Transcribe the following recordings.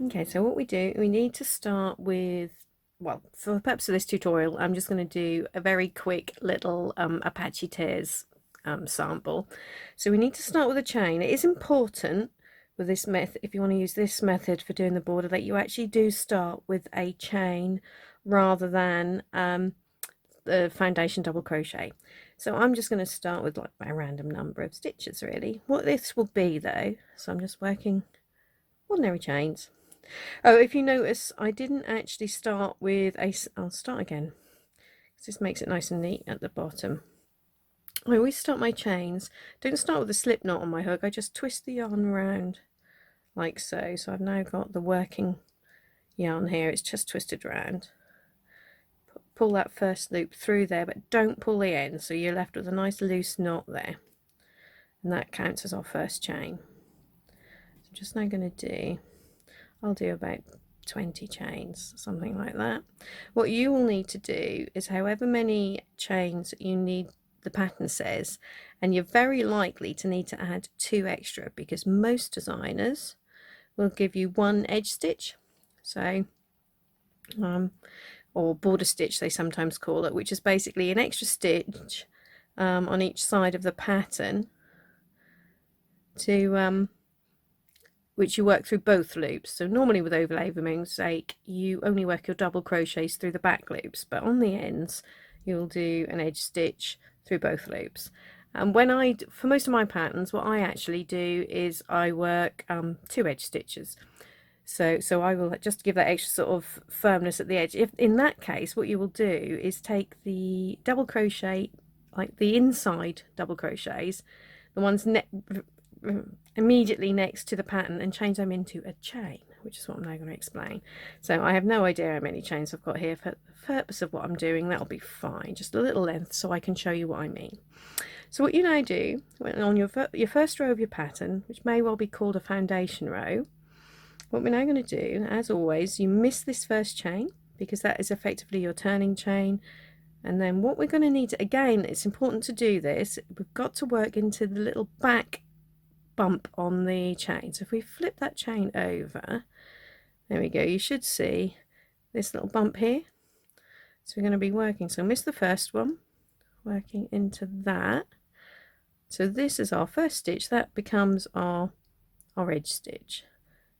Okay, so what we do, we need to start with, well, for the purpose of this tutorial, I'm just going to do a very quick little Apache Tears sample. So we need to start with a chain. It is important with this method, if you want to use this method for doing the border, that you actually do start with a chain rather than the foundation double crochet. So I'm just going to start with like a random number of stitches really. What this will be though, so I'm just working ordinary chains. Oh, if you notice, I didn't actually start with a... I'll start again, because this makes it nice and neat at the bottom. I always start my chains. Don't start with a slip knot on my hook. I just twist the yarn around like so. So I've now got the working yarn here. It's just twisted around. Pull that first loop through there, but don't pull the end. So you're left with a nice loose knot there. And that counts as our first chain. So I'm just now going to do... I'll do about 20 chains, something like that. What you will need to do is however many chains you need, the pattern says, and you're very likely to need to add 2 extra because most designers will give you 1 edge stitch, so or border stitch they sometimes call it, which is basically an extra stitch on each side of the pattern to which you work through both loops. So normally with overlay with Mosaic you only work your double crochets through the back loops, but on the ends you'll do an edge stitch through both loops. And when for most of my patterns, what I actually do is I work 2 edge stitches. So I will just give that extra sort of firmness at the edge. If in that case, what you will do is take the double crochet, like the inside double crochets, the ones immediately next to the pattern, and change them into a chain, which is what I'm now going to explain. So I have no idea how many chains I've got here. For the purpose of what I'm doing, that'll be fine, just a little length so I can show you what I mean. So what you now do on your first row of your pattern, which may well be called a foundation row, what we're now going to do, as always, you miss this first chain because that is effectively your turning chain. And then what we're going to need to, again, it's important to do this, we've got to work into the little back bump on the chain. So if we flip that chain over, there we go, you should see this little bump here. So we're going to be working, so miss the first one, working into that. So this is our first stitch, that becomes our edge stitch.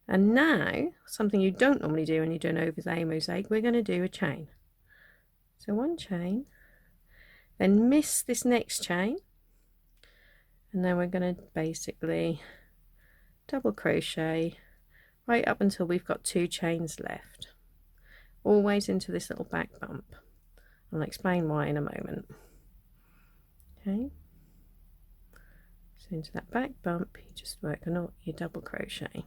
And now, something you don't normally do when you do an overlay mosaic, we're going to do a chain. So 1 chain, then miss this next chain, and then we're going to basically double crochet right up until we've got 2 chains left, always into this little back bump. I'll explain why in a moment. Okay, so into that back bump you just work on your double crochet.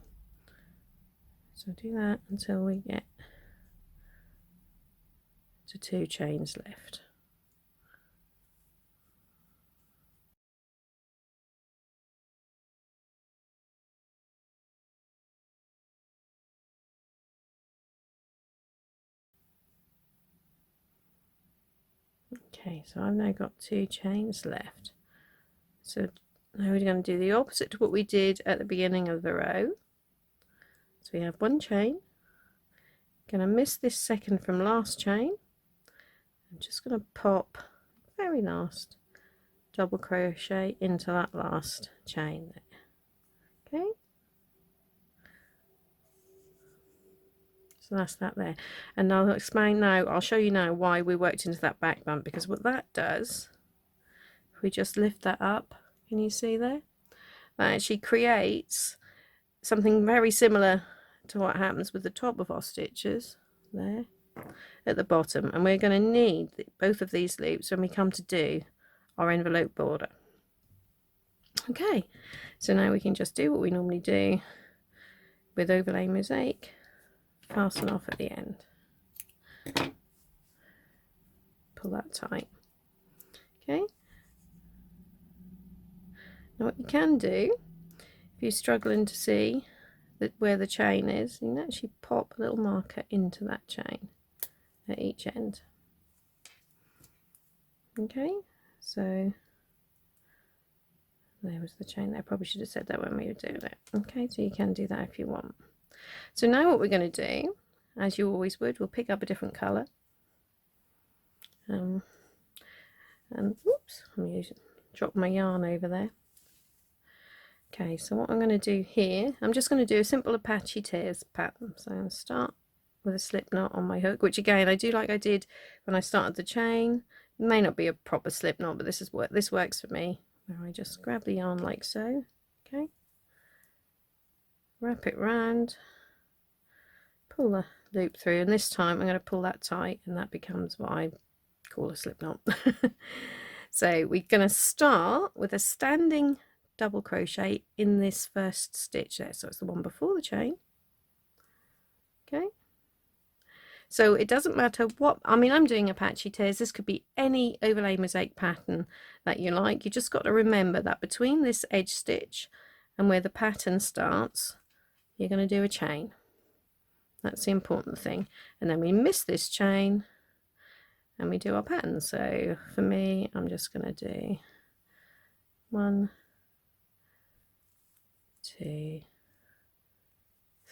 So do that until we get to 2 chains left. Okay, so I've now got 2 chains left. So now we're going to do the opposite to what we did at the beginning of the row. So we have 1 chain, going to miss this second from last chain. I'm just going to pop very last double crochet into that last chain there. Okay, so that's that there, and I'll explain now, I'll show you now why we worked into that back bump, because what that does, if we just lift that up, can you see there, that actually creates something very similar to what happens with the top of our stitches there at the bottom, and we're going to need both of these loops when we come to do our envelope border. Okay, so now we can just do what we normally do with overlay mosaic, fasten off at the end, pull that tight. Okay, now what you can do, if you're struggling to see where the chain is, you can actually pop a little marker into that chain at each end. Okay, so there was the chain there. I probably should have said that when we were doing it. Okay, so you can do that if you want. So now what we're going to do, as you always would, we'll pick up a different colour. And whoops, drop my yarn over there. Okay, so what I'm going to do here, I'm just going to do a simple Apache Tears pattern. So I'm going to start with a slip knot on my hook, which again I do like I did when I started the chain. It may not be a proper slip knot, but this works for me. Where I just grab the yarn like so, okay, wrap it round, pull the loop through, and this time I'm going to pull that tight, and that becomes what I call a slip knot. So we're going to start with a standing double crochet in this first stitch there, so it's the one before the chain. Okay, so it doesn't matter what, I mean, I'm doing Apache Tears, this could be any overlay mosaic pattern that you like. You just got to remember that between this edge stitch and where the pattern starts, you're going to do a chain. That's the important thing. And then we miss this chain and we do our pattern. So for me, I'm just going to do 1, 2,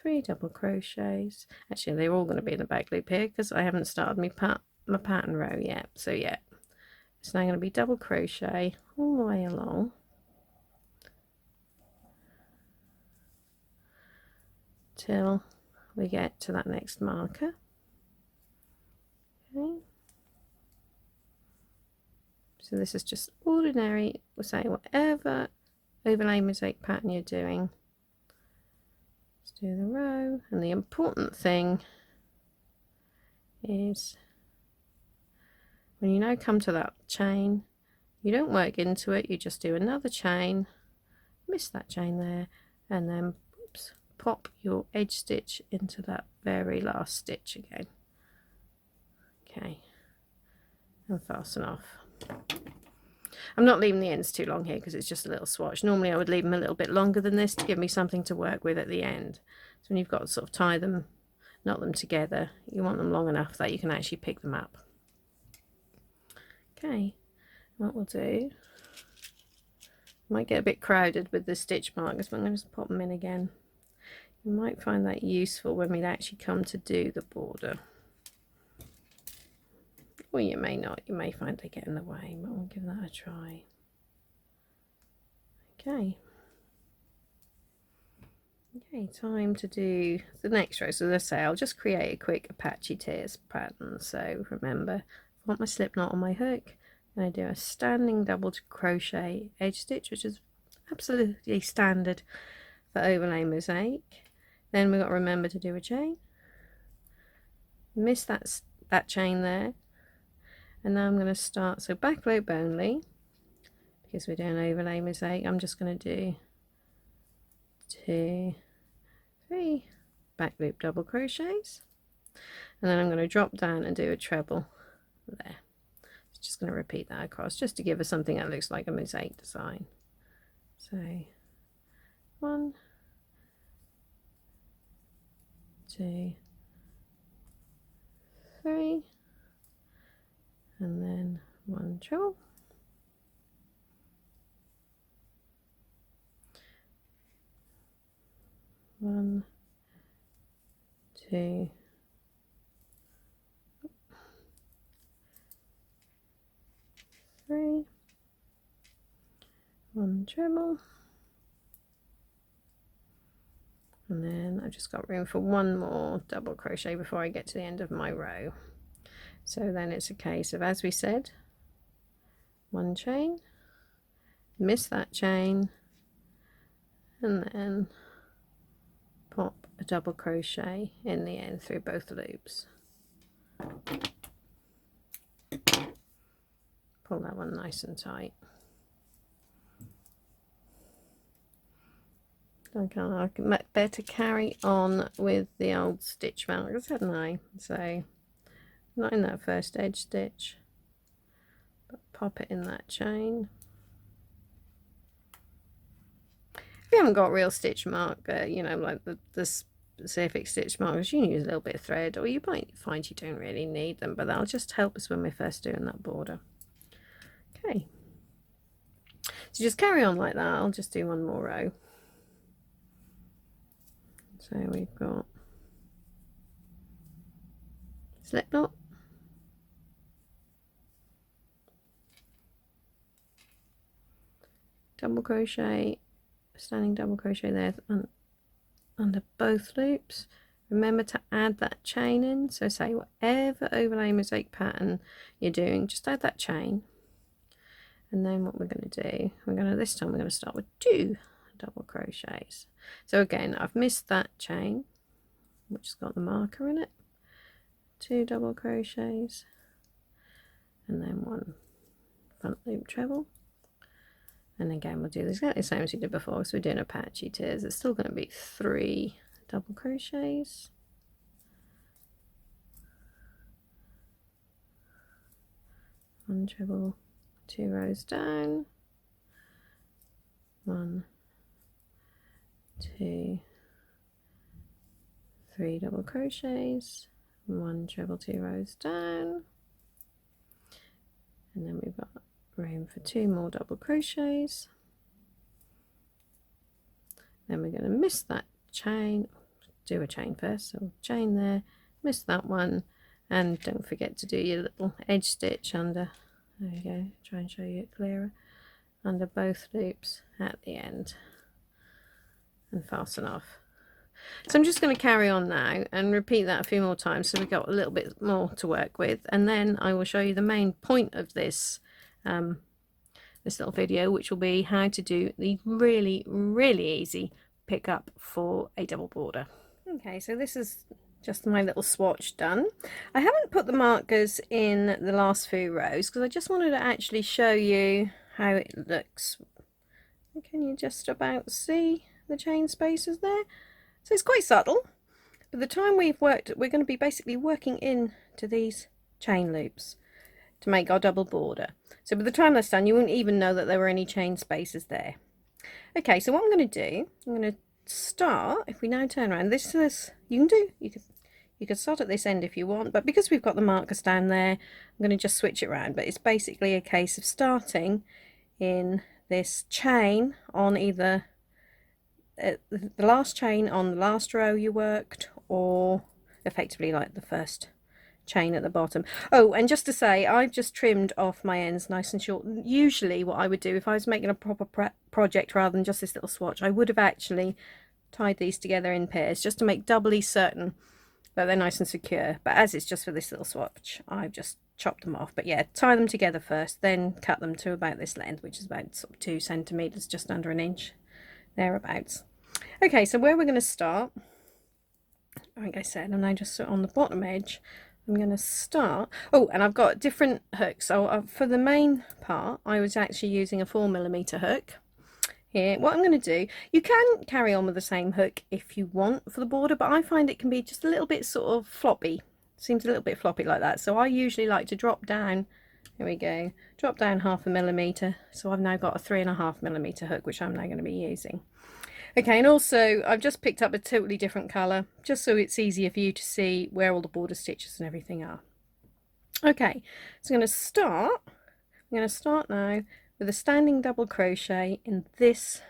3 double crochets. Actually, they're all going to be in the back loop here because I haven't started my pattern row yet. So yeah, it's now going to be double crochet all the way along till we get to that next marker. Okay, so this is just ordinary, we'll say whatever overlay mosaic pattern you're doing. Let's do the row, and the important thing is when you now come to that chain, you don't work into it, you just do another chain, miss that chain there, and then oops, pop your edge stitch into that very last stitch again. Okay, and fasten off. I'm not leaving the ends too long here because it's just a little swatch. Normally I would leave them a little bit longer than this to give me something to work with at the end. So when you've got to sort of tie them, knot them together, you want them long enough that you can actually pick them up. Okay, what we'll do, might get a bit crowded with the stitch markers, but I'm going to just pop them in again. You might find that useful when we actually come to do the border. Or you may not, you may find they get in the way, but we'll give that a try. Okay. Okay, time to do the next row. So as I say, I'll just create a quick Apache Tears pattern. So remember, I want my slip knot on my hook, and I do a standing double crochet edge stitch, which is absolutely standard for overlay mosaic. Then we've got to remember to do a chain, miss that chain there, and now I'm going to start, so back loop only, because we're doing overlay mosaic. I'm just going to do 2, 3 back loop double crochets, and then I'm going to drop down and do a treble there. Just going to repeat that across just to give us something that looks like a mosaic design. So 1, 2, 3, and then 1 treble, 1, 2, 3, 1 treble, and then I've just got room for one more double crochet before I get to the end of my row. So then it's a case of, as we said, 1 chain, miss that chain, and then pop a double crochet in the end through both loops. Pull that one nice and tight. Okay, I better carry on with the old stitch markers, hadn't I? So not in that first edge stitch, but pop it in that chain. If you haven't got real stitch marker, you know, like the specific stitch markers, you can use a little bit of thread, or you might find you don't really need them, but that'll just help us when we're first doing that border. Okay, so just carry on like that. I'll just do one more row. So we've got slip knot, double crochet, standing double crochet there under both loops. Remember to add that chain in, so say whatever overlay mosaic pattern you're doing, just add that chain. And then what we're going to do, this time we're going to start with 2 double crochets. So again, I've missed that chain which has got the marker in it, 2 double crochets, and then 1 front loop treble. And again we'll do exactly the same as we did before, so we're doing Apache tears. It's still going to be 3 double crochets, 1 treble, 2 rows down, 1, 2, 3 double crochets, 1 treble, 2 rows down, and then we've got room for 2 more double crochets. Then we're going to miss that chain, do a chain first, so chain there, miss that one, and don't forget to do your little edge stitch under, there you go, try and show you it clearer, under both loops at the end, and fasten off. So I'm just going to carry on now and repeat that a few more times so we've got a little bit more to work with, and then I will show you the main point of this this little video, which will be how to do the really easy pickup for a double border. Okay, so this is just my little swatch done. I haven't put the markers in the last few rows because I just wanted to actually show you how it looks. Can you just about see the chain spaces there? So it's quite subtle. By the time we've worked, we're going to be basically working into these chain loops to make our double border. So by the time that's done, you wouldn't even know that there were any chain spaces there. Okay, so what I'm going to do, I'm going to start, if we now turn around, this is, you could start at this end if you want, but because we've got the markers down there, I'm going to just switch it around. But it's basically a case of starting in this chain on either the last chain on the last row you worked, or effectively like the first chain at the bottom. Oh, and just to say, I've just trimmed off my ends nice and short. Usually what I would do if I was making a proper project rather than just this little swatch, I would have actually tied these together in pairs just to make doubly certain that they're nice and secure. But as it's just for this little swatch, I've just chopped them off. But yeah, tie them together first, then cut them to about this length, which is about sort of 2 centimeters, just under an inch thereabouts. Okay, so where we're going to start, like I said, I'm now just on the bottom edge. I'm going to start, oh, and I've got different hooks. So for the main part, I was actually using a 4mm hook. Here, what I'm going to do, you can carry on with the same hook if you want for the border, but I find it can be just a little bit sort of floppy. Seems a little bit floppy like that. So I usually like to drop down, here we go, drop down 0.5mm. So I've now got a 3.5mm hook, which I'm now going to be using. Okay, and also I've just picked up a totally different colour, just so it's easier for you to see where all the border stitches and everything are. Okay, so I'm going to start now with a standing double crochet in this,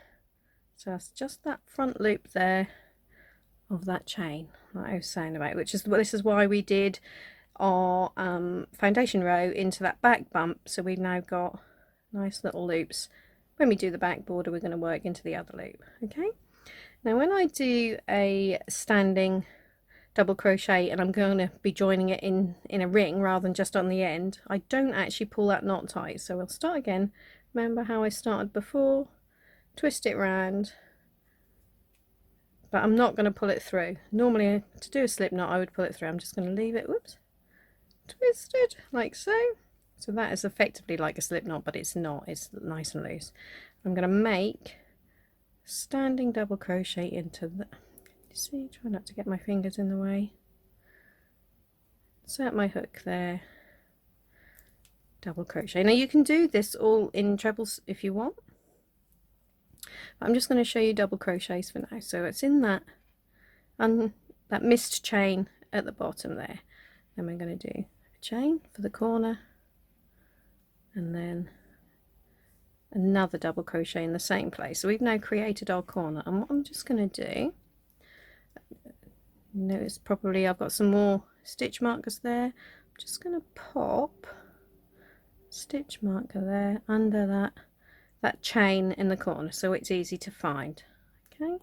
so that's just that front loop there of that chain that I was saying about, which is, this is why we did our foundation row into that back bump, so we've now got nice little loops. When we do the back border, we're going to work into the other loop. Okay, now when I do a standing double crochet and I'm going to be joining it in a ring rather than just on the end, I don't actually pull that knot tight. So we'll start again. Remember how I started before, twist it round, but I'm not going to pull it through. Normally to do a slip knot I would pull it through. I'm just going to leave it, whoops, twisted like so. So that is effectively like a slip knot, but it's not, it's nice and loose. I'm going to make standing double crochet into the, see, try not to get my fingers in the way, set my hook there, double crochet. Now you can do this all in trebles if you want, but I'm just going to show you double crochets for now. So it's in that that missed chain at the bottom there. Then we're going to do a chain for the corner, and then another double crochet in the same place. So we've now created our corner, and what I'm just going to do, You notice probably I've got some more stitch markers there. I'm just going to pop stitch marker there under that chain in the corner so it's easy to find. Okay,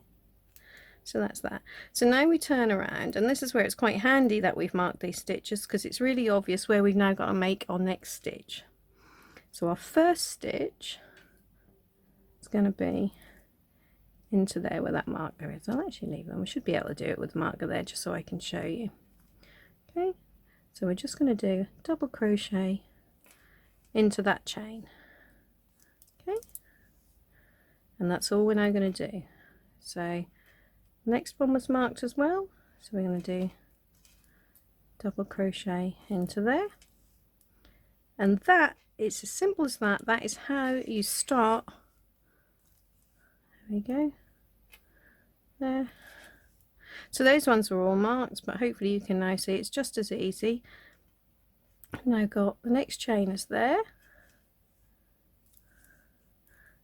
so that's that. So now we turn around, and this is where it's quite handy that we've marked these stitches, because it's really obvious where we've now got to make our next stitch. So our first stitch is going to be into there where that marker is. I'll actually leave them. We should be able to do it with the marker there just so I can show you. Okay, so we're just going to do double crochet into that chain. Okay, and that's all we're now going to do. So next one was marked as well, so we're going to do double crochet into there, and that it's as simple as that. That is how you start. There we go. There. So those ones were all marked, but hopefully you can now see it's just as easy. Now got the next chain is there.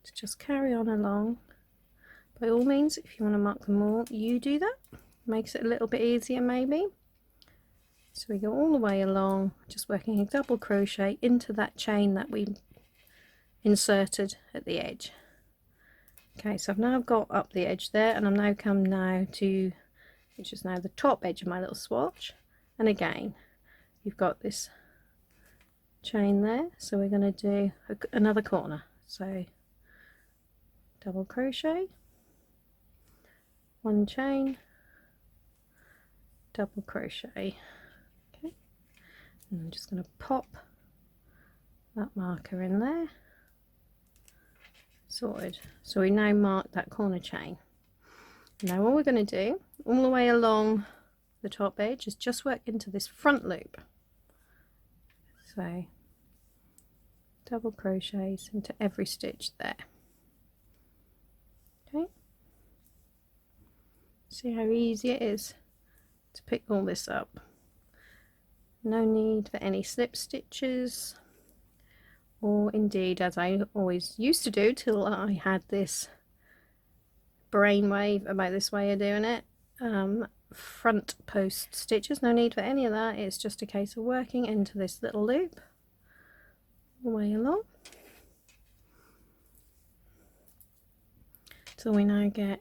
To just carry on along. By all means, if you want to mark them all, you do that. Makes it a little bit easier maybe. So we go all the way along, just working a double crochet into that chain that we inserted at the edge. Okay, so I've now got up the edge there, and I'm now come now to, which is now the top edge of my little swatch. And again, you've got this chain there, so we're going to do another corner. So double crochet, one chain, double crochet. Okay, and I'm just going to pop that marker in there. Sorted. So we now mark that corner chain. Now all we're going to do all the way along the top edge is just work into this front loop. So double crochets into every stitch there. Okay, see how easy it is to pick all this up. No need for any slip stitches, or indeed, as I always used to do till I had this brainwave about this way of doing it, front post stitches. No need for any of that. It's just a case of working into this little loop all the way along. So we now get,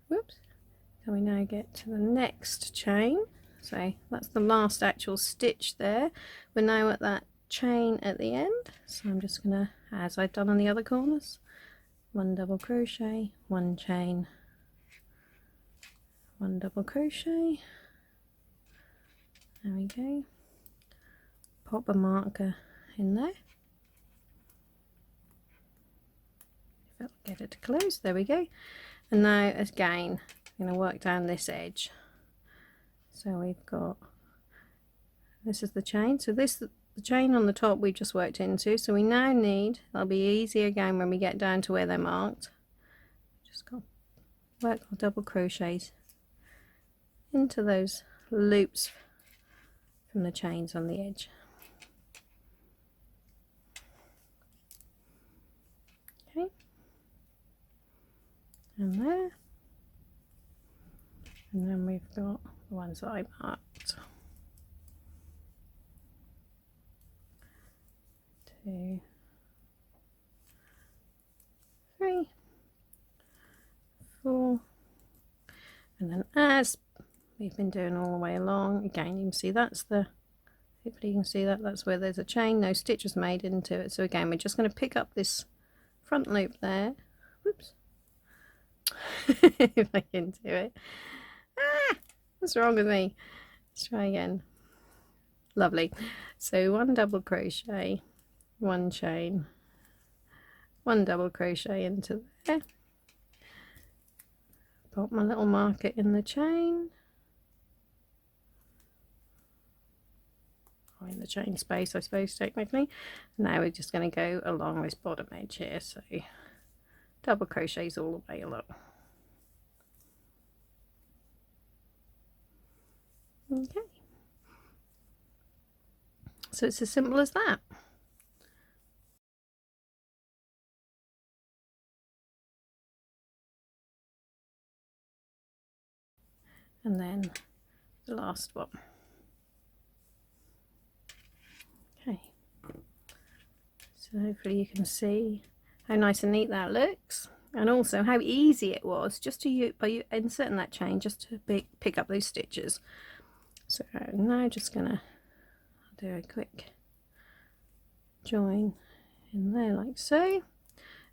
whoops, so we now get to the next chain. So that's the last actual stitch there. We're now at that chain at the end, so I'm just gonna, as I've done on the other corners, one double crochet, one chain, one double crochet, there we go, pop a marker in there, if I'll get it to close, there we go. And now again I'm going to work down this edge. So we've got, this is the chain, so this, the chain on the top we just worked into, so we now need, that'll be easier again when we get down to where they're marked, just got to work our double crochets into those loops from the chains on the edge. Okay, and there, and then we've got the ones that I marked. 2, 3, 4, and then as we've been doing all the way along, again you can see that's the, hopefully you can see that, that's where there's a chain, no stitches made into it. So again we're just going to pick up this front loop there, whoops, if I can do it. What's wrong with me? Let's try again. Lovely. So one double crochet, one chain, one double crochet into there, pop my little marker in the chain, or in the chain space I suppose technically. Now we're just going to go along this bottom edge here, so double crochets all the way along. Okay, so it's as simple as that. and then the last one. Okay, so hopefully you can see how nice and neat that looks, and also how easy it was just to by inserting that chain just to pick up those stitches. So now just gonna do a quick join in there like so.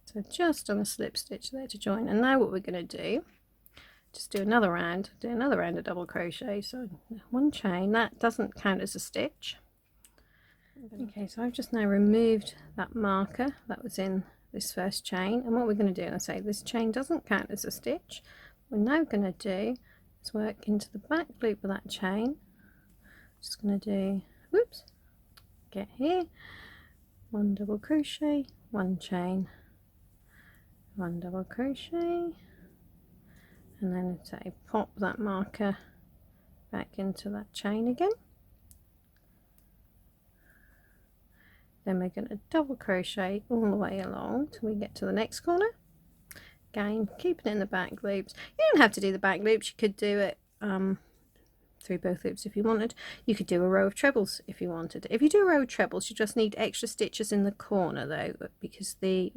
So just on a slip stitch there to join, and now what we're going to do, just do another round of double crochet. So one chain, that doesn't count as a stitch. Okay, so I've just now removed that marker that was in this first chain, and what we're going to do, and I say this chain doesn't count as a stitch, what we're now going to do is work into the back loop of that chain. Just going to do, whoops, get here, one double crochet, one chain, one double crochet, and then say pop that marker back into that chain again. Then we're going to double crochet all the way along till we get to the next corner. Again, keeping it in the back loops. You don't have to do the back loops, you could do it through both loops if you wanted. You could do a row of trebles if you wanted. If you do a row of trebles, you just need extra stitches in the corner though, because the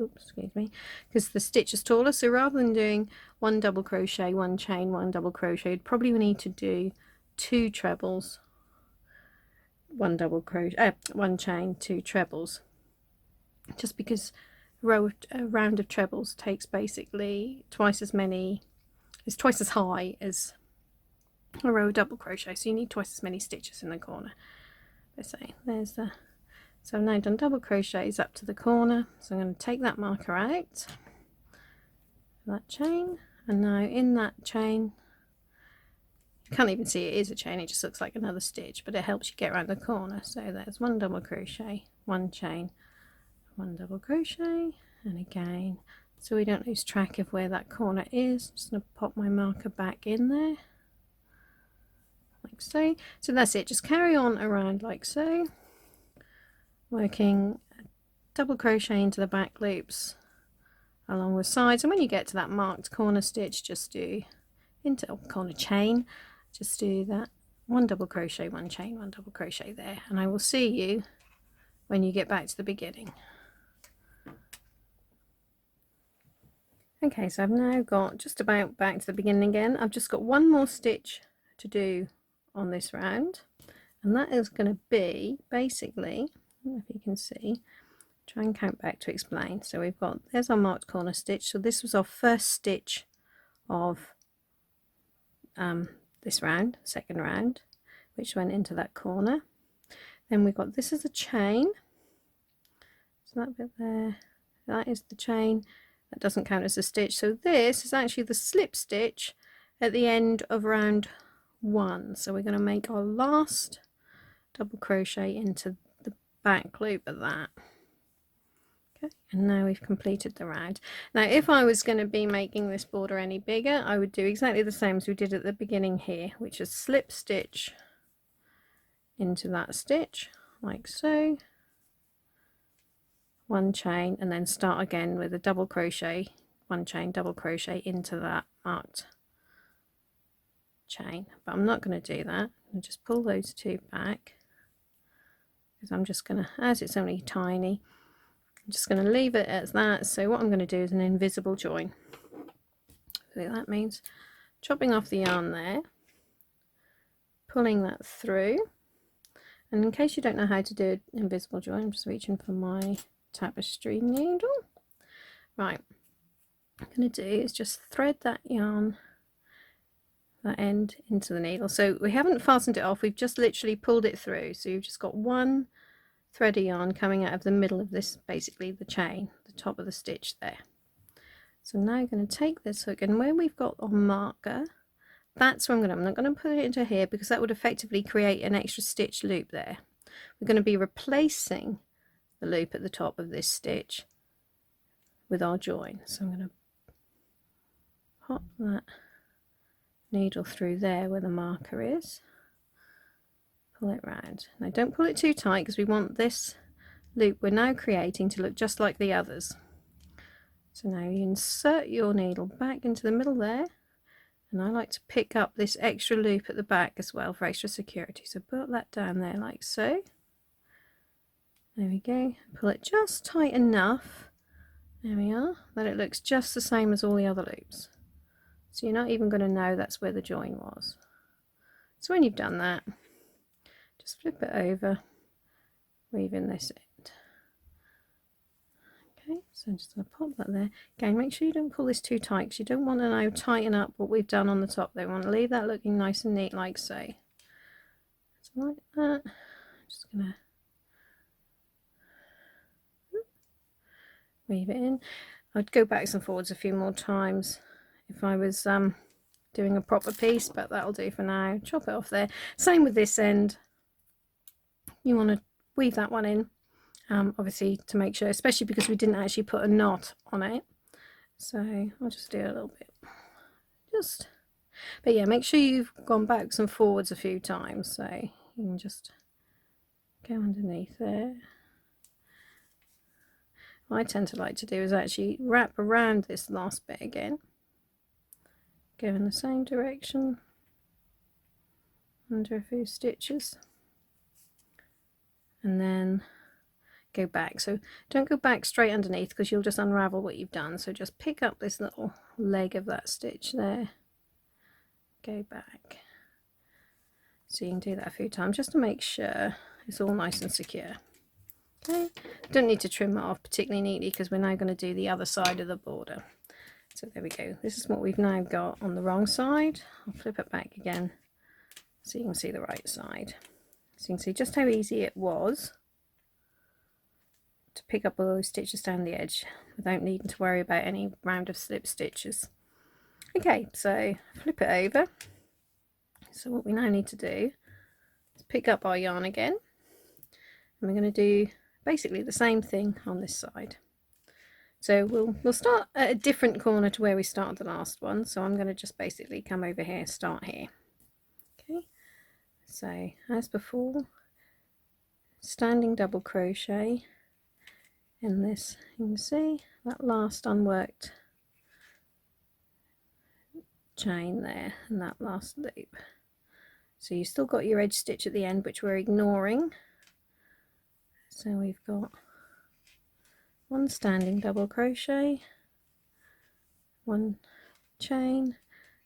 because the stitch is taller. So rather than doing one double crochet, one chain, one double crochet, you'd probably need to do two trebles, one double crochet, one chain, two trebles, just because a round of trebles takes basically twice as many, it's twice as high as a row of double crochet, so you need twice as many stitches in the corner. Let's say there's the, so I've now done double crochets up to the corner, so I'm going to take that marker out, that chain, and now in that chain, you can't even see it is a chain, it just looks like another stitch, but it helps you get around the corner. So there's one double crochet, one chain, one double crochet, and again, so we don't lose track of where that corner is, I'm just going to pop my marker back in there like so. So that's it, just carry on around like so, working double crochet into the back loops along the sides, and when you get to that marked corner stitch, just do into corner chain, just do that one double crochet, one chain, one double crochet there, and I will see you when you get back to the beginning. Okay, so I've now got just about back to the beginning again. I've just got one more stitch to do on this round, and that is going to be basically, I don't know if you can see, try and count back to explain. So we've got, there's our marked corner stitch, so this was our first stitch of this round, second round, which went into that corner. Then we've got, this is a chain, so that bit there, that is the chain, that doesn't count as a stitch. So this is actually the slip stitch at the end of round one. So we're going to make our last double crochet into the back loop of that. Okay, and now we've completed the round. Now if I was going to be making this border any bigger, I would do exactly the same as we did at the beginning here, which is slip stitch into that stitch like so, one chain, and then start again with a double crochet, one chain, double crochet into that marked chain. But I'm not going to do that, I'll just pull those two back, because I'm just going to, as it's only tiny, I'm just going to leave it as that. So what I'm going to do is an invisible join. So that means chopping off the yarn there, pulling that through, and in case you don't know how to do an invisible join, I'm just reaching for my tapestry needle. Right, what I'm going to do is just thread that yarn, that end, into the needle. So we haven't fastened it off, we've just literally pulled it through. So you've just got one thread of yarn coming out of the middle of this, basically the chain, the top of the stitch there. So now I'm going to take this hook, and where we've got our marker, that's where I'm not going to put it into here, because that would effectively create an extra stitch loop there. We're going to be replacing the loop at the top of this stitch with our join. So I'm going to pop that needle through there where the marker is, pull it round. Now don't pull it too tight, because we want this loop we're now creating to look just like the others. So now you insert your needle back into the middle there, And I like to pick up this extra loop at the back as well for extra security. So put that down there like so. There we go. Pull it just tight enough. There we are. That it looks just the same as all the other loops. So you're not even going to know that's where the join was. So when you've done that, just flip it over, weave in this end. Okay, so I'm just going to pop that there. Again, make sure you don't pull this too tight because you don't want to now tighten up what we've done on the top. They want to leave that looking nice and neat like so. So like that. I'm just going to weave it in. I'd go backwards and forwards a few more times if I was doing a proper piece, but that'll do for now. Chop it off there. Same with this end. You want to weave that one in, obviously to make sure, especially because we didn't actually put a knot on it. So I'll just do a little bit. But yeah, make sure you've gone backwards and forwards a few times. So you can just go underneath there. What I tend to like to do is actually wrap around this last bit again. Go in the same direction under a few stitches and then go back. So don't go back straight underneath because you'll just unravel what you've done. So just pick up this little leg of that stitch there, go back. So you can do that a few times just to make sure it's all nice and secure. Okay, don't need to trim it off particularly neatly because we're now going to do the other side of the border. So there we go. This is what we've now got on the wrong side. I'll flip it back again so you can see the right side. So you can see just how easy it was to pick up all those stitches down the edge without needing to worry about any round of slip stitches. Okay, so flip it over. So what we now need to do is pick up our yarn again, and we're going to do basically the same thing on this side. So we'll start at a different corner to where we started the last one. So I'm going to just basically come over here, start here. Okay, so as before, standing double crochet in this. You can see that last unworked chain there and that last loop. So you've still got your edge stitch at the end, which we're ignoring. So we've got one standing double crochet, one chain,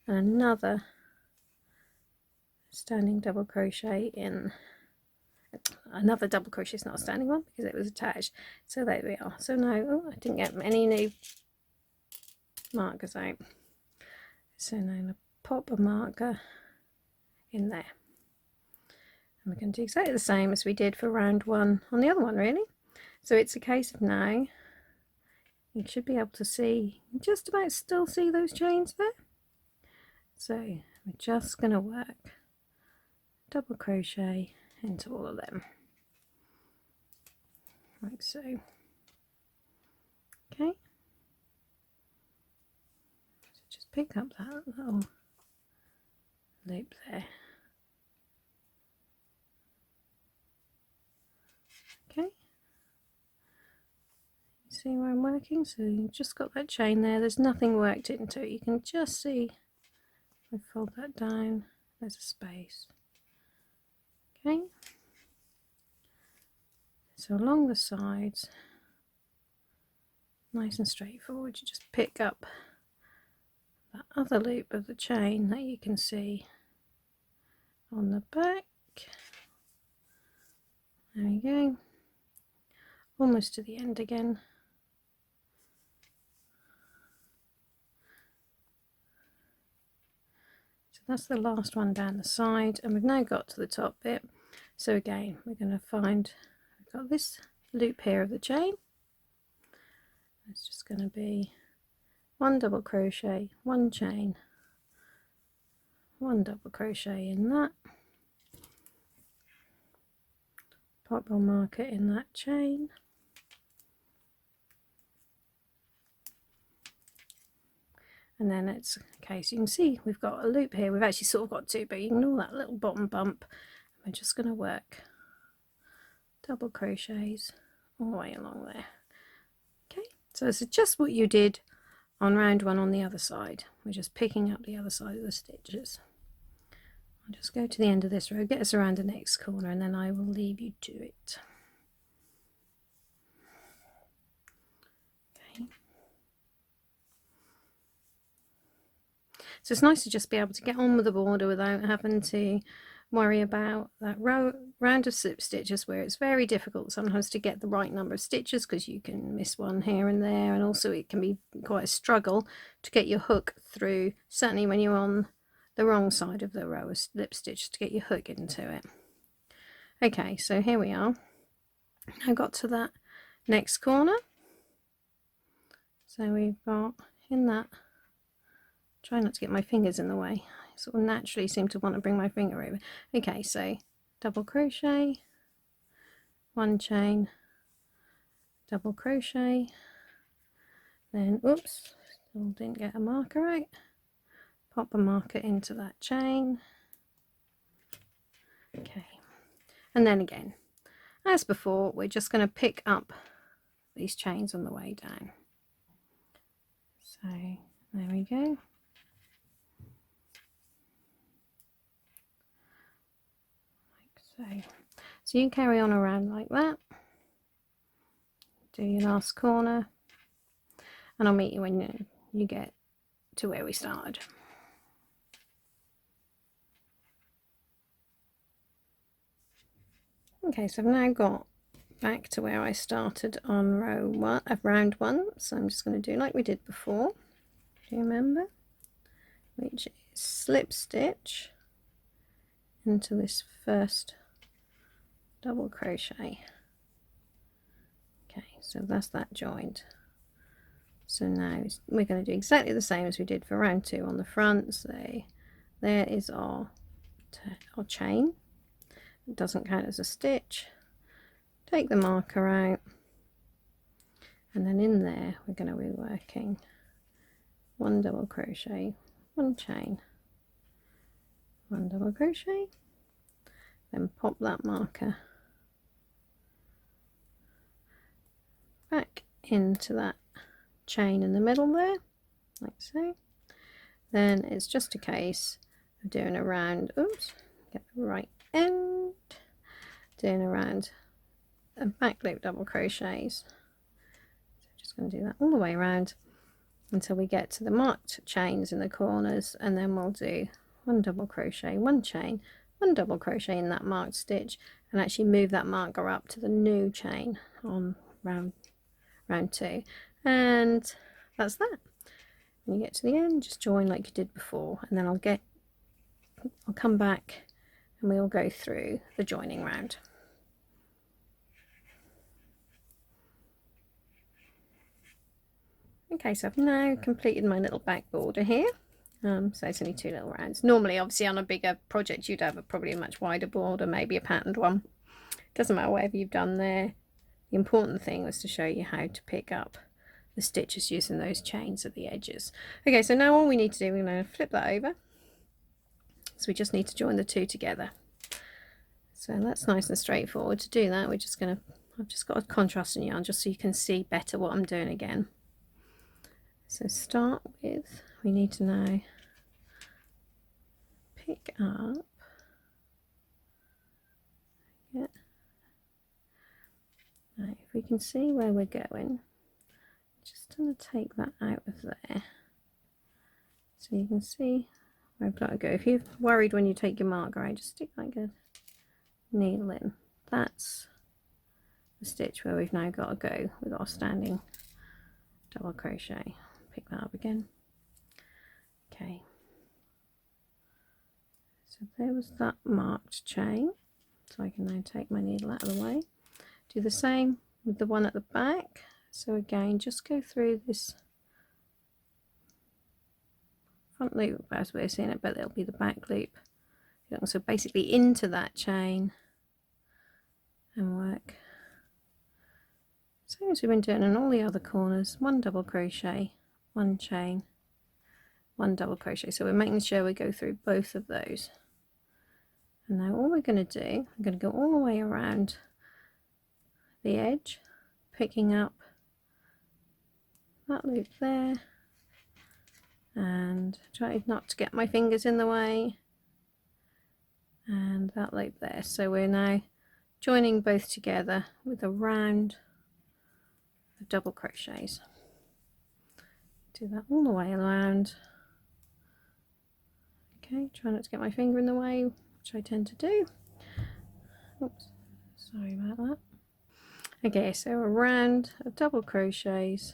and another standing double crochet in another double crochet. It's not a standing one because it was attached. So there we are. So now, oh, I didn't get any new markers out. So now I'm going to pop a marker in there. And we're going to do exactly the same as we did for round one on the other one, really. So it's a case of now, you should be able to see, just about still see those chains there. So we're just going to work double crochet into all of them, like so. Okay. So just pick up that little loop there. Okay. See where I'm working? So you've just got that chain there. There's nothing worked into it. You can just see, if I fold that down, there's a space. Okay. So along the sides, nice and straightforward, you just pick up that other loop of the chain that you can see on the back. There we go. Almost to the end again. So that's the last one down the side, and we've now got to the top bit. So again, we're going to find, we've got this loop here of the chain. It's just going to be one double crochet, one chain, one double crochet in that, pop your marker in that chain, and then it's okay. So you can see we've got a loop here. We've actually sort of got two, but you ignore that little bottom bump. We're just going to work double crochets all the way along there. Okay, so this is just what you did on round 1 on the other side. We're just picking up the other side of the stitches. I'll just go to the end of this row, get us around the next corner, and then I will leave you to it. Okay. So it's nice to just be able to get on with the border without having to worry about that round of slip stitches, where it's very difficult sometimes to get the right number of stitches because you can miss one here and there, and also it can be quite a struggle to get your hook through, certainly when you're on the wrong side of the row of slip stitches, to get your hook into it. Okay, so here we are. I got to that next corner, so we've got in that, try not to get my fingers in the way, I sort of naturally seem to want to bring my finger over. Okay, so double crochet, 1 chain, double crochet, then oops, still didn't get a marker out, pop a marker into that chain. Okay, and then again, as before, we're just going to pick up these chains on the way down. So there we go. Like so. So you carry on around like that, do your last corner, and I'll meet you when you get to where we started. Okay, so I've now got back to where I started on round 1, so I'm just going to do like we did before, do you remember, which is slip stitch into this first double crochet. Okay, so that's that joint. So now we're going to do exactly the same as we did for round 2 on the front. So there is our chain. It doesn't count as a stitch. Take the marker out, and then in there we're going to be working 1 double crochet, 1 chain, 1 double crochet, then pop that marker back into that chain in the middle there, like so. Then it's just a case of doing a round, oops, get the right end, doing around a back loop double crochets. So just going to do that all the way around until we get to the marked chains in the corners, and then we'll do 1 double crochet, 1 chain, 1 double crochet in that marked stitch, and actually move that marker up to the new chain on round 2, and that's that. When you get to the end, just join like you did before, and then I'll come back and we'll go through the joining round. Okay, so I've now completed my little back border here. So it's only 2 little rounds. Normally, obviously, on a bigger project, you'd have probably a much wider border, maybe a patterned one. Doesn't matter whatever you've done there. The important thing was to show you how to pick up the stitches using those chains at the edges. Okay, so now all we need to do, we're going to flip that over. So we just need to join the 2 together. So that's nice and straightforward. To do that, we're just going to, I've just got a contrasting yarn just so you can see better what I'm doing again. So start with, we need to now pick up, yeah. Now if we can see where we're going, just going to take that out of there so you can see where I've got to go. If you're worried when you take your marker out, just stick like a needle in. That's the stitch where we've now got to go with our standing double crochet. Pick that up again. Okay, so there was that marked chain, so I can now take my needle out of the way. Do the same with the one at the back. So again, just go through this front loop as we're seeing it, but it'll be the back loop. So basically into that chain and work same as we've been doing in all the other corners. 1 double crochet, 1 chain, 1 double crochet. So we're making sure we go through both of those. And now all we're going to do, I'm going to go all the way around the edge, picking up that loop there, and try not to get my fingers in the way, and that loop there. So we're now joining both together with a round of double crochets. Do that all the way around. Okay, try not to get my finger in the way, which I tend to do. Oops, sorry about that. Okay, so a round of double crochets,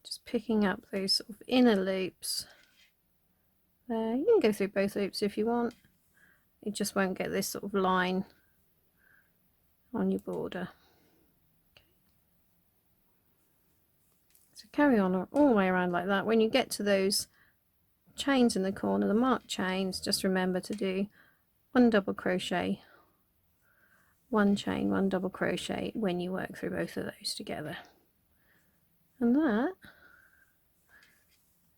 just picking up those sort of inner loops there. You can go through both loops if you want, you just won't get this sort of line on your border. Okay. So carry on all the way around like that. When you get to those chains in the corner, the marked chains, just remember to do one double crochet, one chain, one double crochet when you work through both of those together. And that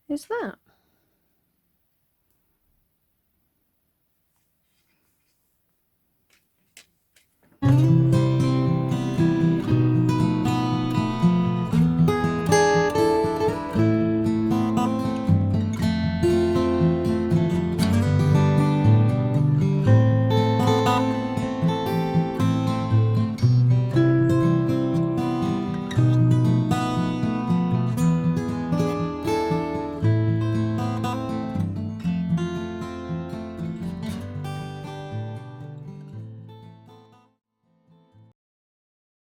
is that.